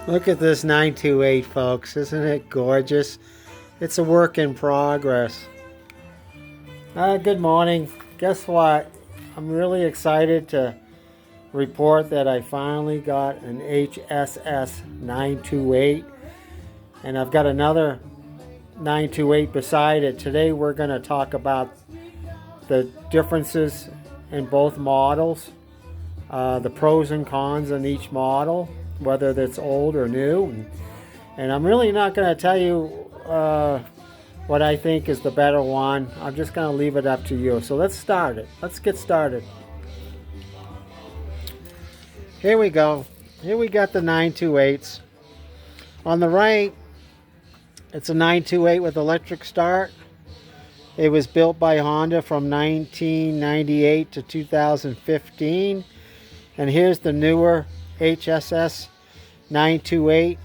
Look at this 928, folks. Isn't it gorgeous? It's a work in progress. Good morning. Guess what? I'm really excited to report that I finally got an HSS928, and I've got another 928 beside it. Today we're going to talk about the differences in both models, the pros and cons in each model, whether it's old or new. And I'm really not going to tell you what I think is the better one. I'm just going to leave it up to you. So let's start it. Let's get started. Here we go. Here we got the 928s. On the right, it's a 928 with electric start. It was built by Honda from 1998 to 2015. And here's the newer HSS 928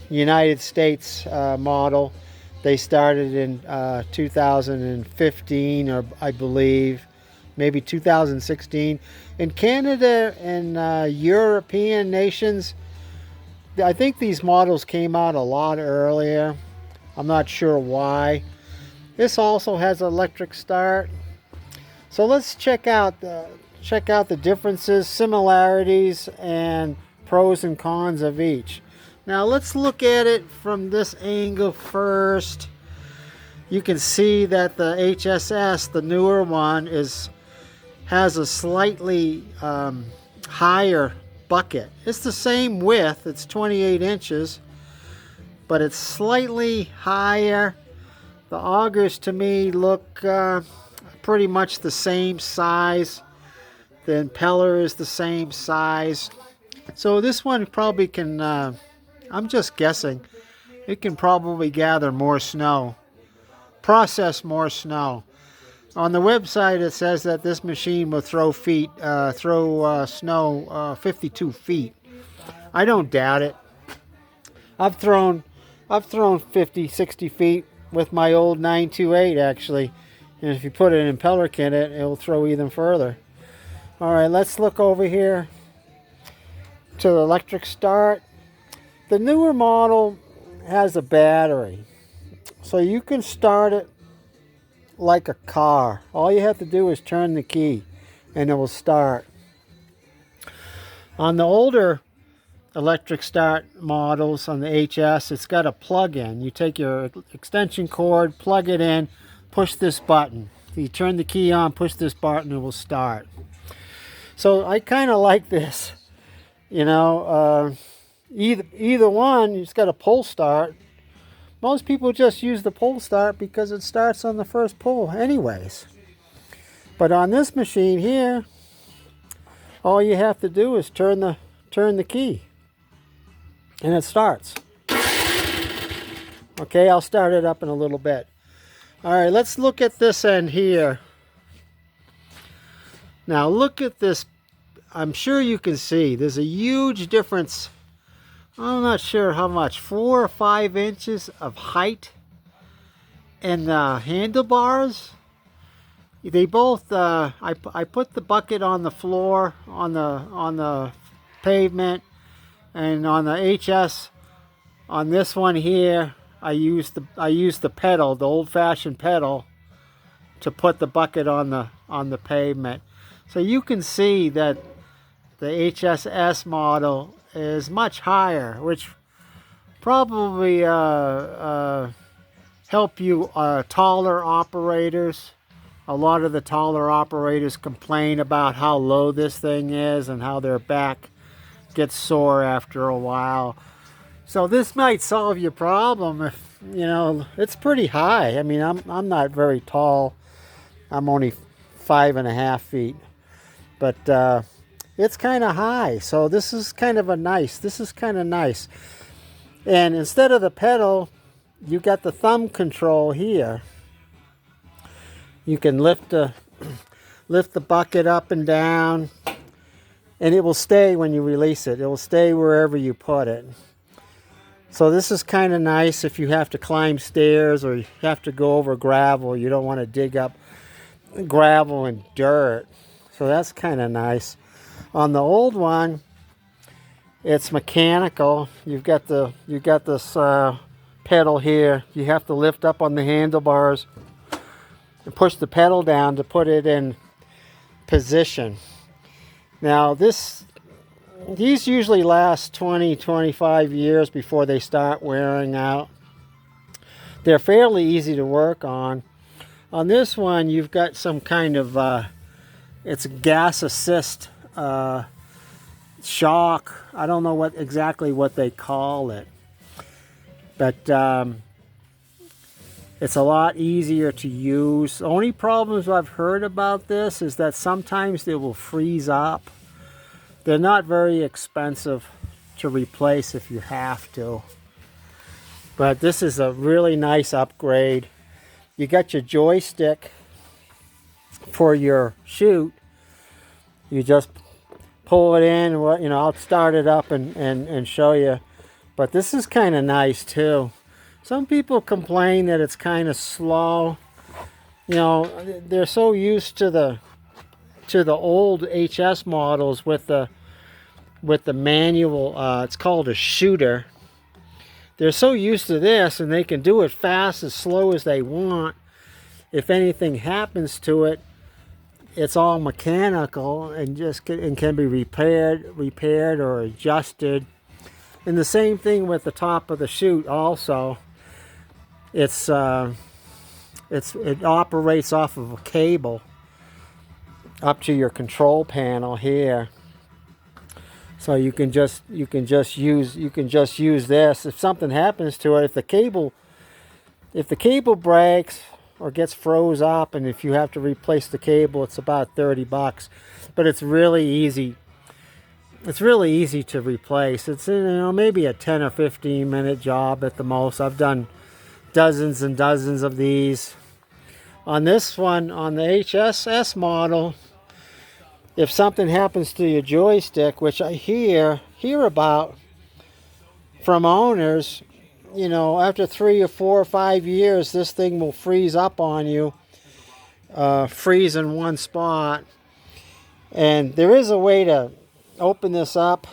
United States model. They started in 2015, or I believe maybe 2016. In Canada and European nations, I think these models came out a lot earlier. I'm not sure why. This also has electric start. So let's check out the differences, similarities, and pros and cons of each. Now let's look at it from this angle first. You can see that the HSS, the newer one, has a slightly higher bucket. It's the same width, it's 28 inches, but it's slightly higher. The augers to me look pretty much the same size. The impeller is the same size. So this one probably can, I'm just guessing, it can probably gather more snow, process more snow. On the website it says that this machine will throw snow 52 feet. I don't doubt it. I've thrown 50, 60 feet with my old 928 actually. And if you put an impeller kit in it, it'll throw even further. Alright, let's look over here to the electric start. The newer model has a battery, so you can start it like a car. All you have to do is turn the key and it will start. On the older electric start models on the HS, it's got a plug-in. You take your extension cord, plug it in, push this button. You turn the key on, push this button, it will start. So I kind of like this. You know, either one, it's got a pull start. Most people just use the pull start because it starts on the first pull anyways. But on this machine here, all you have to do is turn the key and it starts. Okay, I'll start it up in a little bit. All right, let's look at this end here. Now look at this. I'm sure you can see there's a huge difference. I'm not sure how much, 4 or 5 inches of height in the handlebars. They both, I put the bucket on the floor, on the pavement, and on the HS, on this one here, I used the pedal, the old-fashioned pedal, to put the bucket on the pavement. So you can see that the HSS model is much higher, which probably help you taller operators. A lot of the taller operators complain about how low this thing is and how their back gets sore after a while. So this might solve your problem if, you know, it's pretty high. I mean, I'm not very tall. I'm only 5.5 feet. But it's kind of high, so this is kind of nice. And instead of the pedal, you got the thumb control here. You can lift the bucket up and down, and it will stay when you release it. It will stay wherever you put it. So this is kind of nice if you have to climb stairs or you have to go over gravel. You don't want to dig up gravel and dirt. So that's kind of nice. On the old one, It's mechanical. You've got this pedal here. You have to lift up on the handlebars and push the pedal down to put it in position. Now these usually last 20-25 years before they start wearing out. They're fairly easy to work on. On this one, you've got some kind of it's a gas assist shock. I don't know exactly what they call it, but it's a lot easier to use. The only problems I've heard about this is that sometimes they will freeze up. They're not very expensive to replace if you have to, but this is a really nice upgrade. You got your joystick for your chute. You just pull it in. You know, I'll start it up and show you. But this is kind of nice too. Some people complain that it's kind of slow. You know, they're so used to the old HS models with the manual. It's called a shooter. They're so used to this, and they can do it fast, as slow as they want. If anything happens to it, it's all mechanical and can be repaired or adjusted. And the same thing with the top of the chute also. It operates off of a cable up to your control panel here. So you can just use this. If something happens to it, if the cable breaks or gets froze up, and if you have to replace the cable, it's about $30. But it's really easy. It's really easy to replace. It's, you know, maybe a 10 or 15 minute job at the most. I've done dozens and dozens of these. On this one, on the HSS model, if something happens to your joystick, which I hear about from owners, you know, after 3 or 4 or 5 years, this thing will freeze up on you, freeze in one spot. And there is a way to open this up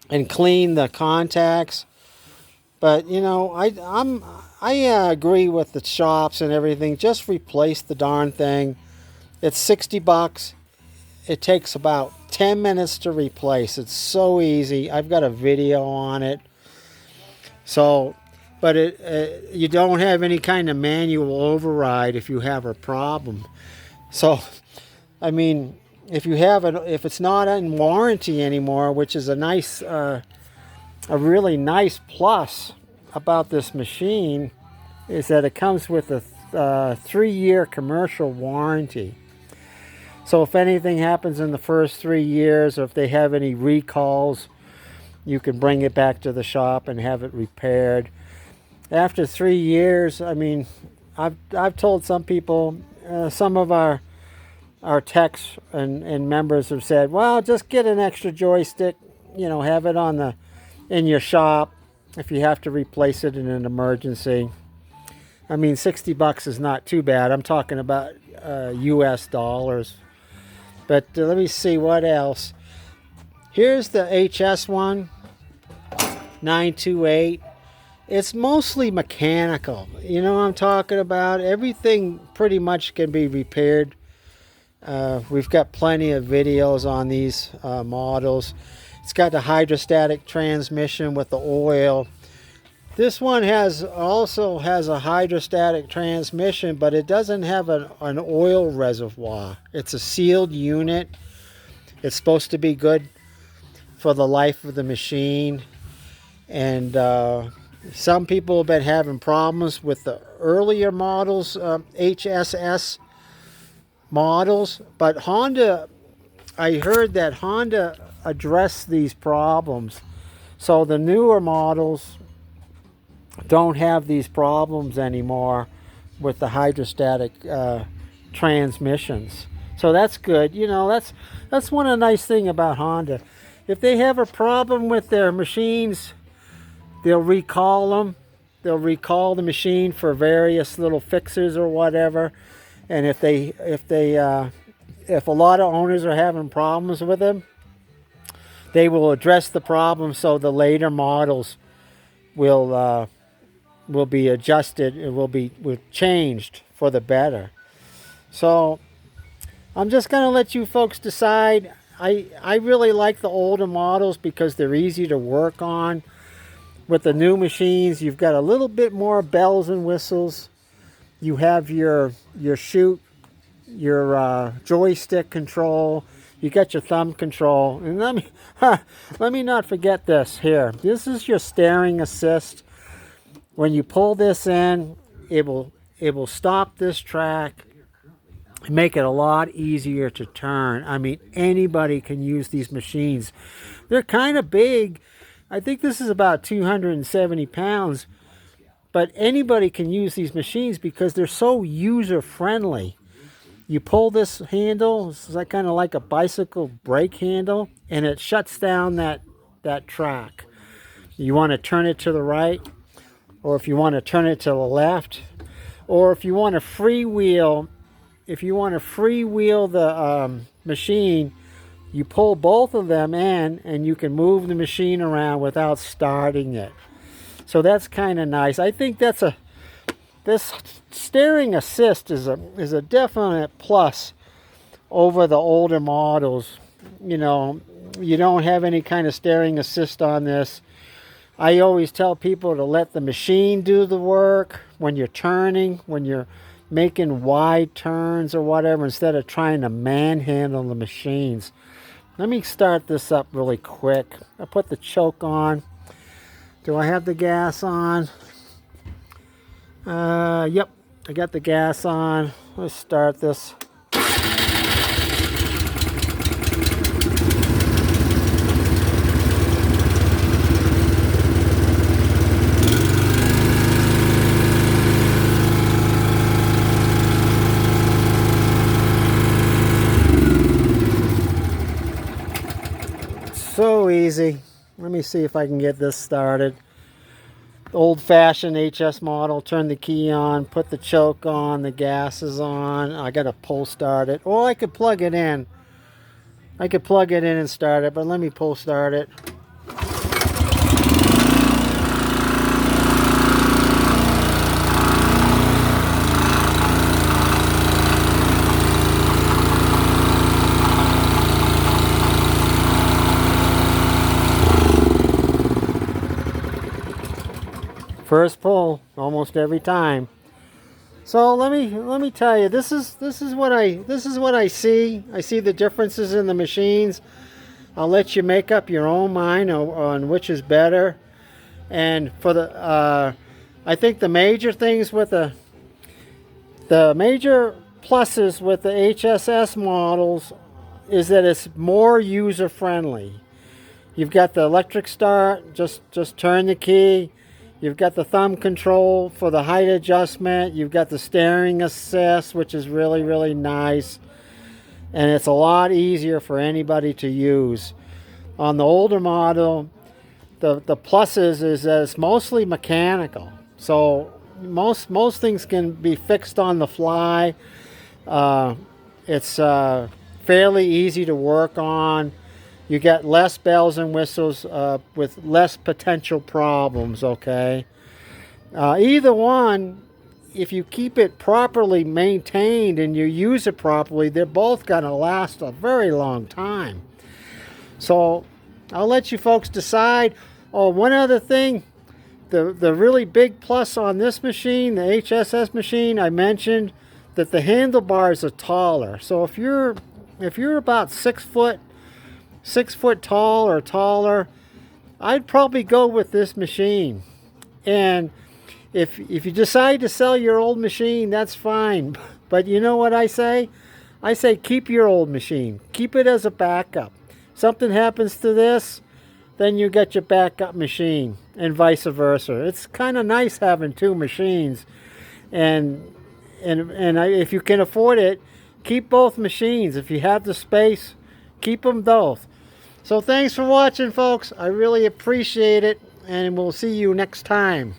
and clean the contacts. But, you know, I agree with the shops and everything. Just replace the darn thing. It's $60. It takes about 10 minutes to replace. It's so easy. I've got a video on it. So, but you don't have any kind of manual override if you have a problem. So, I mean, if it's not in warranty anymore, which is a really nice plus about this machine, is that it comes with a 3-year commercial warranty. So if anything happens in the first 3 years, or if they have any recalls, you can bring it back to the shop and have it repaired. After 3 years, I mean, I've told some people, some of our techs and members have said, well, just get an extra joystick, you know, have it in your shop if you have to replace it in an emergency. I mean, $60 is not too bad. I'm talking about US dollars. But let me see what else. Here's the HS928. It's mostly mechanical. You know what I'm talking about? Everything pretty much can be repaired. We've got plenty of videos on these models. It's got the hydrostatic transmission with the oil. This one also has a hydrostatic transmission, but it doesn't have an oil reservoir. It's a sealed unit. It's supposed to be good for the life of the machine. And some people have been having problems with the earlier models, HSS models. But Honda, I heard that Honda addressed these problems. So the newer models don't have these problems anymore with the hydrostatic transmissions. So that's good. You know, that's one of the nice things about Honda. If they have a problem with their machines, they'll recall them. They'll recall the machine for various little fixes or whatever. And if a lot of owners are having problems with them, they will address the problem, so the later models will be adjusted. It will changed for the better. So I'm just going to let you folks decide. I really like the older models because they're easy to work on. With the new machines, you've got a little bit more bells and whistles. You have your shoot, your joystick control. You got your thumb control. And let me not forget this here. This is your steering assist. When you pull this in, it will stop this track, make it a lot easier to turn. I mean, anybody can use these machines. They're kind of big. I think this is about 270 pounds, but anybody can use these machines because they're so user-friendly. You pull this handle, it's like, kind of like a bicycle brake handle, and it shuts down that track. You want to turn it to the right, or if you want to turn it to the left, or if you want to freewheel, the machine, you pull both of them in and you can move the machine around without starting it. So that's kind of nice. I think this steering assist is a definite plus over the older models. You know, you don't have any kind of steering assist on this. I always tell people to let the machine do the work when you're turning, when you're making wide turns or whatever, instead of trying to manhandle the machines. Let me start this up really quick. I put the choke on. Do I have the gas on? Yep, I got the gas on. Let's start this. So easy. Let me see if I can get this started. Old-fashioned HS model. Turn the key on, put the choke on, the gas is on. I got to pull start it, or I could plug it in. I could plug it in and start it, but let me pull start it. First pull, almost every time. So let me tell you, this is what I see. I see the differences in the machines. I'll let you make up your own mind on which is better. And for the, I think the major things with the major pluses with the HSS models is that it's more user friendly. You've got the electric start, just turn the key. You've got the thumb control for the height adjustment. You've got the steering assist, which is really, really nice. And it's a lot easier for anybody to use. On the older model, the pluses is that it's mostly mechanical. So most things can be fixed on the fly. It's fairly easy to work on. You get less bells and whistles with less potential problems, okay? Either one, if you keep it properly maintained and you use it properly, they're both going to last a very long time. So I'll let you folks decide. Oh, one other thing, the really big plus on this machine, the HSS machine, I mentioned that the handlebars are taller. So if you're about 6 foot tall or taller, I'd probably go with this machine. And if you decide to sell your old machine, that's fine. But you know what I say? I say keep your old machine. Keep it as a backup. Something happens to this, then you get your backup machine, and vice versa. It's kind of nice having two machines. And if you can afford it, keep both machines. If you have the space, keep them both. So thanks for watching, folks. I really appreciate it, and we'll see you next time.